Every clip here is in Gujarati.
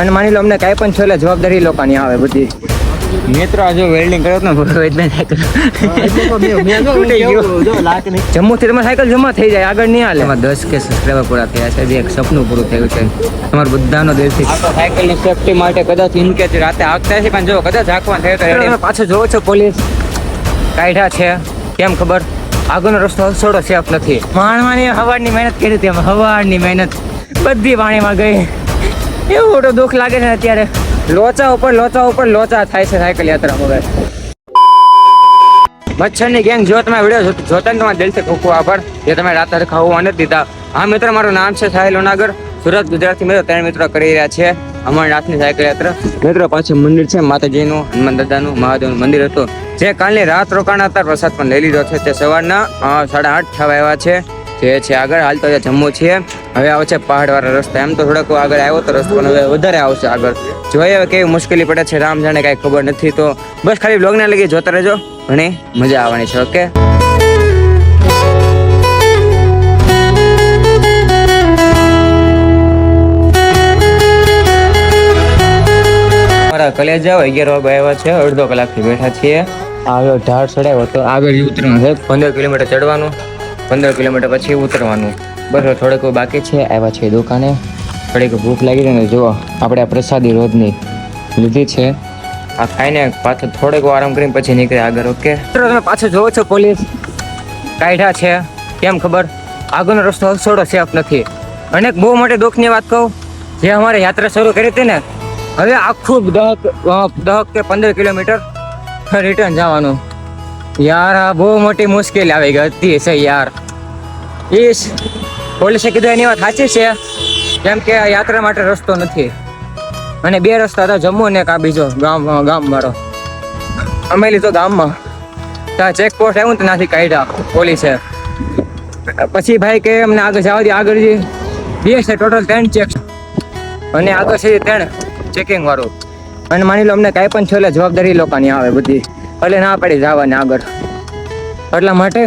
અને માની લો અમને કાંઈ પણ થયું એટલે જવાબદારી લોકોની આવે બધી. મિત્રો આ જો વેલ્ડિંગ કર્યો ને જમ્મુથી તમે સાયકલ જમા થઈ જાય, આગળ નહીં હાલે. એમાં 10 કે સબસ્ક્રાઈબર પૂરા થયા છે, જે એક સપનું પૂરું થયું છે તમારું બધાનો દિલથી. આ તો સાયકલની સેફટી માટે કદાચ ઇનકેસ રાતે હાંકતા છે, પણ જો કદાચ હાંકવા થયો તો તમે પાછો જોવો છો પોલીસ કાઢ્યા છે. કેમ ખબર? આગળનો રસ્તો થોડો સેફ નથી. માણવાની હવારની મહેનત કરી હતી અમે, હવારની મહેનત બધી પાણીમાં ગઈ. એવું મોટું દુઃખ લાગે છે અત્યારે. લોચા ઉપર લોચા થાય છે સાયકલ યાત્રામાં. હવે મચ્છરની ગેંગ જો તમે વિડીયો જોતા ને તમારા દિલથી ખૂબ ખૂબ આભાર જે તમે રાત ખાવા નથી દીધા. હા મિત્રો, મારું નામ છે સાહિલ લોનાગર, સુરત ગુજરાતથી મિત્રો 3 મિત્રો કરી રહ્યા છે અમરનાથની સાયકલ યાત્રા. મિત્રો પાછળ મંદિર છે માતાજીનું, હનુમાન દાદાનું, મહાદેવનું મંદિર હતું જે કાલની રાત રોકાણા હતા. પ્રસાદ પણ લઈ લીધો છે. તે સવારના 8:30 થવા આવ્યા છે. જે છે આગળ હાલ તો જમ્મુ છીએ. હવે આવે છે પહાડવાળા રસ્તા. એમ તો થોડોક આગળ આવ્યો તો રસ્તો પણ હવે વધારે આવશે આગળ. જોઈએ હવે કેવી મુશ્કેલી પડે છે, રામ જાણે કાંઈ ખબર નથી. તો બસ ખાલી બ્લોગને લગી જોતા રહેજો, ઘણી મજા આવવાની છે. ઓકે, કલેજ જાવ 11 વાગે આવ્યા છે, અડધો કલાકથી બેઠા છીએ. આવ્યો ઢાળ ચડાવ્યો તો આગળ ઉતરવાનું છે. 15 કિલોમીટર ચડવાનું, 15 કિલોમીટર પછી ઉતરવાનું. બસ થોડેક બાકી છે. આવ્યા છે દુકાને, થોડીક ભૂખ લાગી છે ને જુઓ આપણે આ પ્રસાદી રોજની લીધી છે. આ ખાઈને પાછો થોડેક આરામ કરીને પછી નીકળે આગળ. ઓકે, તમે પાછો જોવો છો પોલીસ કાઢ્યા છે. કેમ ખબર? આગળનો રસ્તો થોડો સેફ નથી. અને બહુ મોટી દુઃખની વાત કહું, જે અમારે યાત્રા શરૂ કરી હતી ને, હવે આખું 10 કે 15 કિલોમીટર રિટર્ન જવાનું. યાર આ બહુ મોટી મુશ્કેલી આવી ગઈ હતી છે યાર. પોલીસે કીધું એની વાત સાચી છે, કેમ કે આ યાત્રા માટે રસ્તો નથી. અને 2 રસ્તા હતા, જમ્મુ ને એક આ બીજો ગામ વાળો. અમે લીધો ગામમાં, ત્યાં ચેકપોસ્ટ આવ્યું ને ત્યાંથી કાઢ્યા પોલીસે. પછી ભાઈ કે અમને આગળ જવા દે. આગળ જે 2 છે ટોટલ 3 ચેક, અને આગળ છે 3 ચેકિંગ વાળું. અને માની લો અમને કાંઈ પણ થયું એટલે જવાબદારી લોકોની આવે બધી, એટલે ના પડી જવાની આગળ. એટલા માટે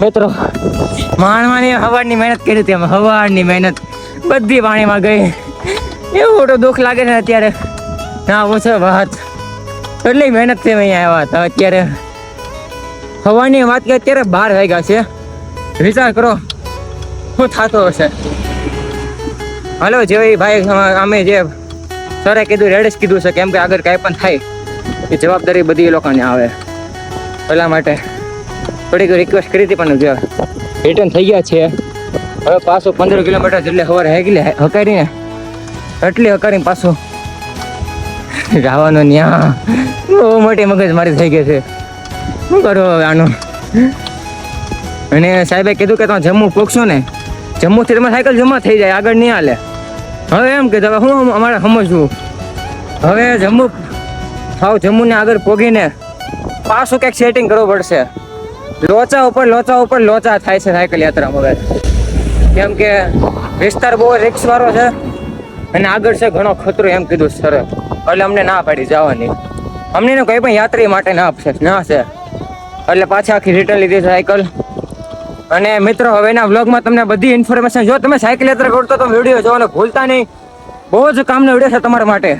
મિત્રો માણવાની હવારની મહેનત કરી હતી અમે, હવારની મહેનત બધી પાણીમાં ગઈ. એવું મોટું દુઃખ લાગે છે અત્યારે. ના ઓછો વાત, એટલી મહેનત થી અહીંયા આવ્યા હતા. અત્યારે હવાની વાત કે અત્યારે 12 વાગ્યા છે. વિચાર કરો શું થતો હશે. હલો જેવી ભાઈ અમે જે સરે કીધું રેડ જ કીધું છે, કેમ કે આગળ કાંઈ પણ થાય એ જવાબદારી બધી એ લોકોને આવે. એટલા માટે થોડીક રિક્વેસ્ટ કરી હતી, પણ જો રિટર્ન થઈ ગયા છે. હવે પાછું 15 કિલોમીટર જેટલે સવારે હકારીને એટલી હકારીને પાછું જવાનું. ત્યાં બહુ મોટી મગજ મારી થઈ ગઈ છે. શું કરો હવે આનું? અને સાહેબે કીધું કે તમે જમ્મુ પહોંચશો ને, જમ્મુથી તમે સાયકલ જમા થઈ જાય, આગળ નહીં હાલે. હવે એમ કે હવે હું અમારે સમજવું, હવે જમ્મુને આગળ પોગીને પાછું કંઈક સેટિંગ કરવું પડશે. લોચા ઉપર લોચા થાય છે સાયકલ યાત્રામાં હવે. કેમ કે વિસ્તાર બહુ રિક્સ વાળો છે અને આગળ છે ઘણો ખતરો, એમ કીધું સર. એટલે અમને ના પાડી જવાની. અમને કંઈ પણ યાત્રી માટે ના છે, એટલે પાછી આખી રિટર્ન લીધી સાયકલ. અને મિત્રો હવેના વ્લોગમાં તમને બધી ઇન્ફોર્મેશન, જો તમે સાયકલ યાત્રા કરતો તો વિડીયો જોવાનો ભૂલતા નહીં. બહુ જ કામનો વિડીયો છે તમારા માટે.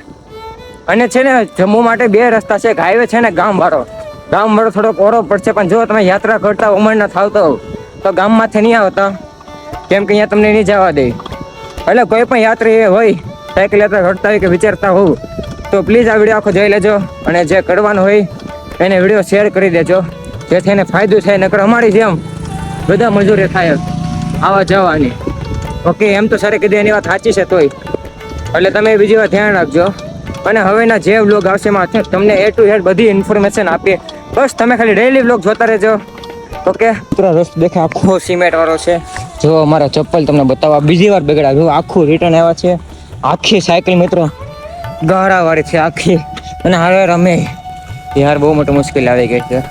અને છે ને જમ્મુ માટે 2 રસ્તા છે, હાઈવે છે ને ગામ વાળો થોડોક ઓરો પડશે. પણ જો તમે યાત્રા કરતા ઉંમરના થાવતો તો ગામમાંથી નહીં આવતા, કેમ કે અહીંયા તમને નહીં જવા દે. એટલે કોઈ પણ યાત્રી હોય સાયકલ યાત્રા કરતા હોય કે વિચારતા હોવ તો પ્લીઝ આ વિડીયો આખો જોઈ લેજો. અને જે કરવાનું હોય એને વિડીયો શેર કરી દેજો, જેથી એને ફાયદો થાય. નકર અમારી જેમ બધા મજૂરી થાય આવા જવાની. ઓકે, એમ તો સરે કીધું એની વાત સાચી છે તોય, એટલે તમે બીજી વાર ધ્યાન રાખજો. અને હવેના જે વ્લોગ આવશે એમાં તમને A to Z બધી ઇન્ફોર્મેશન આપીએ. બસ તમે ખાલી ડેઈલી વ્લોગ જોતા રહેજો. ઓકે, પૂરો રસ્તો દેખાય આખો સિમેન્ટ વાળો છે. જો અમારા ચપ્પલ તમને બતાવવા બીજી વાર બગડ્યા. જો આખું રિટર્ન આવ્યા છે. આખી સાયકલ મિત્રો ગાળાવાળી છે આખી. અને હવે રમે યાર બહુ મોટી મુશ્કેલી આવી ગઈ છે.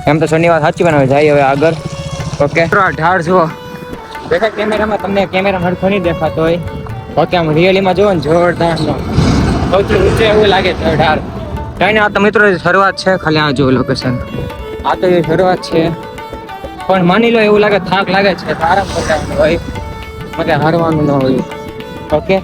એમ તો શનિવાર સાચી બનાવે જાય હવે આગળ. ઓકે, ઢાળ જુઓ દેખાય કેમેરામાં, તમને કેમેરા હરખો નહીં દેખાતો હોય. ઓકે, આમ રિયલીમાં જુઓ ને જોરદાર સૌથી ઊંચો એવું લાગે છે ઢાળ. કઈ ને આ તો મિત્રો શરૂઆત છે, ખાલી આ જો લોકેશન. આ તો એ શરૂઆત છે, પણ માની લો એવું લાગે થાક લાગે છે તો આરામ કરવાનું હોય, મને હારવાનું ન હોય. ઓકે.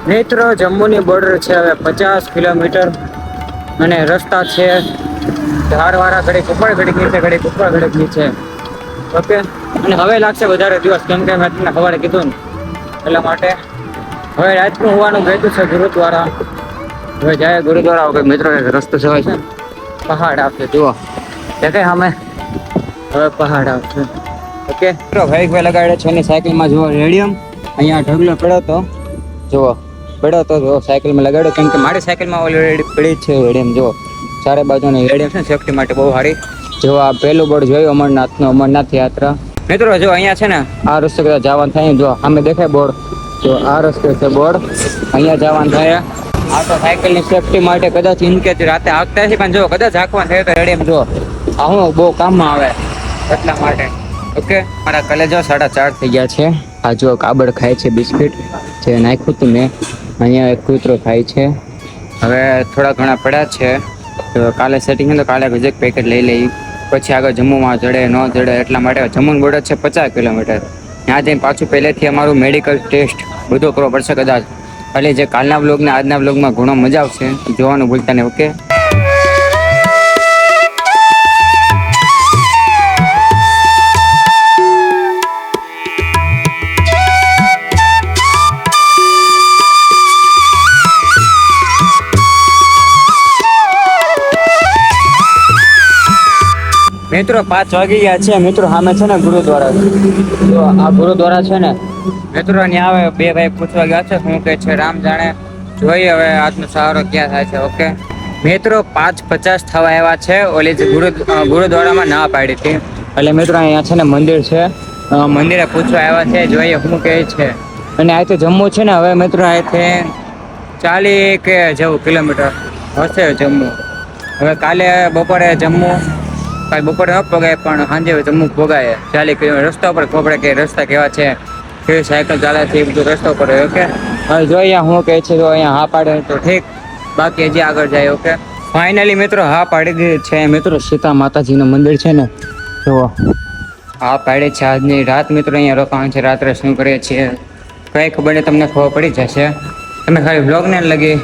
મિત્રો જમ્મુની બોર્ડર છે હવે 50 કિલોમીટર અને રસ્તા છે ધારવાળા, ઘડીક ઉપર ઘડીક નીચે, ઘડીક ઉપર ઘડીક નીચે. ઓકે, અને હવે લાગશે વધારે દિવસ, કેમ કે મેં તમને સવારે કીધું ને એટલા માટે. હવે રાતનું હોવાનું કહેતું છે ગુરુદ્વારા. હવે જાય ગુરુદ્વારા વગર મિત્રો રસ્તો જવાય છે, પહાડ આવશે જુઓ દેખાય સામે, હવે પહાડ આવશે. ઓકે મિત્રો ભાઈ લગાડે છે એની સાયકલમાં જુઓ રેડિયમ. અહીંયા ઢગલો પડ્યો તો જુઓ, પડ્યો તો જુઓ સાયકલમાં લગાડ્યો, કેમ કે મારી સાયકલમાં ઓલરેડી પડી જ છે રેડિયમ. જુઓ ચારે બાજુની રેડિયમ છે સેફટી માટે બહુ સારી. જો આ પહેલું બોર્ડ જોયું અમરનાથનું, અમરનાથ યાત્રા. મિત્રો જો અહીંયા છે ને આ રસ્તે કદાચ જવાનું થાય, જો સામે દેખાય બોર્ડ, જો આ રસ્તે છે બોર્ડ, અહીંયા જવાનું થાય. આ તો સાયકલની સેફટી માટે કદાચ ઇનકેસ રાતે હાંકતા છે, પણ જો કદાચ હાંકવાનું થાય તો રેડિયમ જો આ હું બહુ કામમાં આવે એટલા માટે. ઓકે મારા કલેજો 4:30 થઈ ગયા છે. આ જો કાબડ ખાય છે બિસ્કિટ જે નાખ્યું હતું મેં, અહીંયા એક કૂતરો ખાય છે. હવે થોડા ઘણા પડ્યા છે, તો કાલે સેટિંગ છે તો કાલે એક પેકેટ લઈ લઈ, પછી આગળ જમ્મુમાં જડે ન જડે એટલા માટે. જમ્મુનું બોર્ડર છે 50 કિલોમીટર. ત્યાં જઈને પાછું પહેલેથી અમારું મેડિકલ ટેસ્ટ બધું કરવો પડશે કદાચ. એટલે જે કાલના બ્લોગને આજના બ્લોગમાં ઘણો મજા આવશે, જોવાનું ભૂલતા નહીં. ઓકે મિત્રો 5 વાગી ગયા છે. મિત્રો સામે છે ને ગુરુદ્વારા, જો આ ગુરુદ્વારા છે ને મિત્રો, ત્યાં આવે બે ભાઈ પૂછવા ગયા છે શું કહે છે રામ જાણે. જોઈએ હવે આજનો સહારો ક્યાં થાય છે. ઓકે મિત્રો 5:50 થવા આવ્યા છે. ઓલી જે ગુરુદ્વારામાં ના પાડી હતી, એટલે મિત્રો અહીંયા છે ને મંદિર છે, મંદિરે પૂછવા આવ્યા છે, જોઈએ શું કહે છે. અને અહીંથી જમ્મુ છે ને હવે મિત્રો અહીંથી 40 કે જેવું કિલોમીટર હશે જમ્મુ. હવે કાલે બપોરે જમ્મુ બપોરે ન પગાય પણ સાંજે જમ્મુ પગાય 40 કિલોમીટર. રસ્તા ઉપર ખબર કે રસ્તા કેવા છે, કેવી સાયકલ ચાલે છે એ બધું રસ્તા ઉપર. ઓકે હવે જો અહીંયા શું કહે છે, તો અહીંયા હા પાડે તો ઠીક, બાકી હજી આગળ જાય. ઓકે ફાઇનલી મિત્રો હા પાડી દીધી છે. મિત્રો સીતા માતાજીનું મંદિર છે ને, જુઓ હા પાડે છે. આજની રાત મિત્રો અહીંયા રોકાણ છે, રાત્રે શું કરીએ છીએ કઈ ખબર નહીં, તમને ખબર પડી જશે. તમે ખાલી બ્લોગને લગી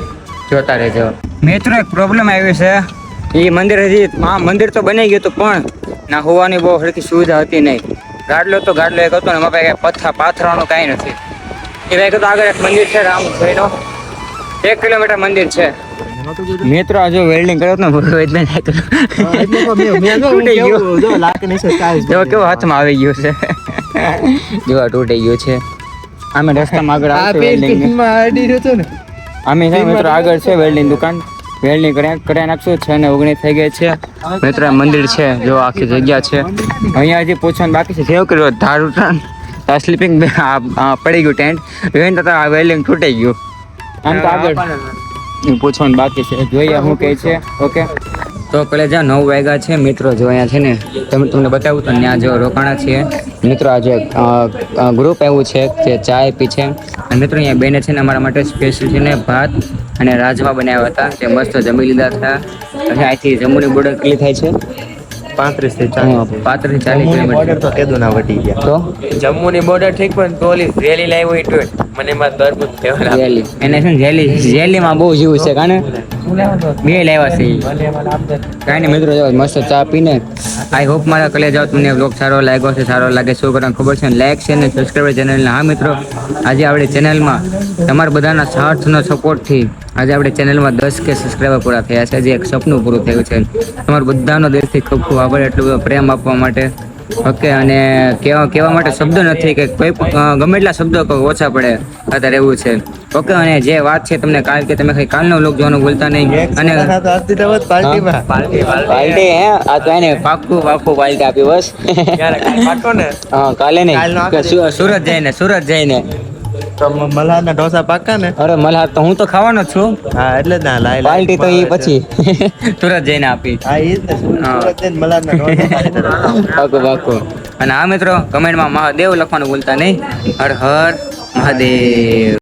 જોતા રહેજો. મિત્રો એક પ્રોબ્લેમ આવી છે, એ મંદિર હજી મંદિર તો બની ગયું હતું પણ ના હોવાની બહુ સરખી સુવિધા હતી નહીં. ગાડલો એક હતો ને એમાં ભાઈ પાથરવાનું કાંઈ નથી. એ ભાઈ તો આગળ એક મંદિર છે રામભાઈનો, 1 કિલોમીટર મંદિર છે. મિત્રો આ જો વેલ્ડિંગ કર્યો ને કેવો હાથમાં આવી ગયું છે, જો તૂટી ગયું છે. આમે રસ્તામાં આગળ વેલ્ડિંગ અમે મિત્રો આગળ છે વેલ્ડિંગ દુકાન, વેલ્ડિંગ કરી નાખશું. 6:19 થઈ ગઈ છે. મિત્રો મંદિર છે, જો આખી જગ્યા છે. અહીંયા હજી પૂછવાનું બાકી છે, જેવું કર્યું ધાર ઉતરાણ સ્લીપિંગ પડી ગયું ટેન્ટ, વેલ્ડિંગ તૂટી ગયું. આમ તો આગળ પૂછવાનું બાકી છે, જોઈએ શું કહે છે. ઓકે તો કલેજા 9 વાગ્યા છે. મિત્રો જો અહીંયા છે ને તમને બતાવું તો ત્યાં જો રોકાણા છીએ. મિત્રો આજે ગ્રુપ એવું છે જે ચાય પી છે. અને મિત્રો અહીંયા બેને છે ને અમારા માટે સ્પેશિયલ છે ને ભાત અને રાજમા બનાવ્યા હતા, તે મસ્ત જમી લીધા હતા. અને અહીંથી જમ્મુની બોર્ડર કેટલી થાય છે? 35 થી 40 કિલોમીટર. તો કેદું ના વટી ગયા તો જમ્મુની બોર્ડર ઠીક, પણ તો ઓલી રેલી લાવી હોય તો મને એમાં તરબૂચ લેવા રેલી એને છે ને રેલીમાં બહુ જીવ છે કાને બે લેવા છે કાંઈ નહીં. મિત્રો જાઓ મસ્ત ચા પીને. આઈ હોપ મારા કલે જાઓ તમને બ્લોગ સારો લાગ્યો છે, સારો લાગે શું કરવાનું ખબર છે, લાઈક છે ને સબસ્ક્રાઈબ ચેનલને. હા મિત્રો આજે આપણી ચેનલમાં તમારા બધાના સાથનો સપોર્ટથી આજે આપણી ચેનલમાં 10 કે સબસ્ક્રાઈબર પૂરા થયા છે, જે એક સપનું પૂરું થયું છે. તમારા બધાનો દિલથી ખૂબ ખૂબ આભાર એટલો બધો પ્રેમ આપવા માટે. ઓકે અને કહેવા માટે શબ્દ નથી કે કોઈ ગમે એટલા શબ્દો ઓછા પડે અત્યારે એવું છે. ઓકે અને જે વાત છે તમને કાલ કે તમે કાલનો લોક જોવાનું ભૂલતા નહીં. અને પાર્ટી હે આ તો એને પાક્કું પાર્ટી આપી બસ. હા કાલે નહીં, સુરત જઈને તો મલ્હાર ના ઢોસા પાક્કા ને. અરે મલ્હાર તો હું તો ખાવાનો છું. હા એટલે જ ના પાર્ટી તો એ પછી સુરત જઈને આપી. હા એ જ સુરત જઈને મલ્હાર ના ઢોસા પાક્કું. અને હા મિત્રો કમેન્ટમાં મહાદેવ લખવાનું ભૂલતા નહીં. હર હર મહાદેવ.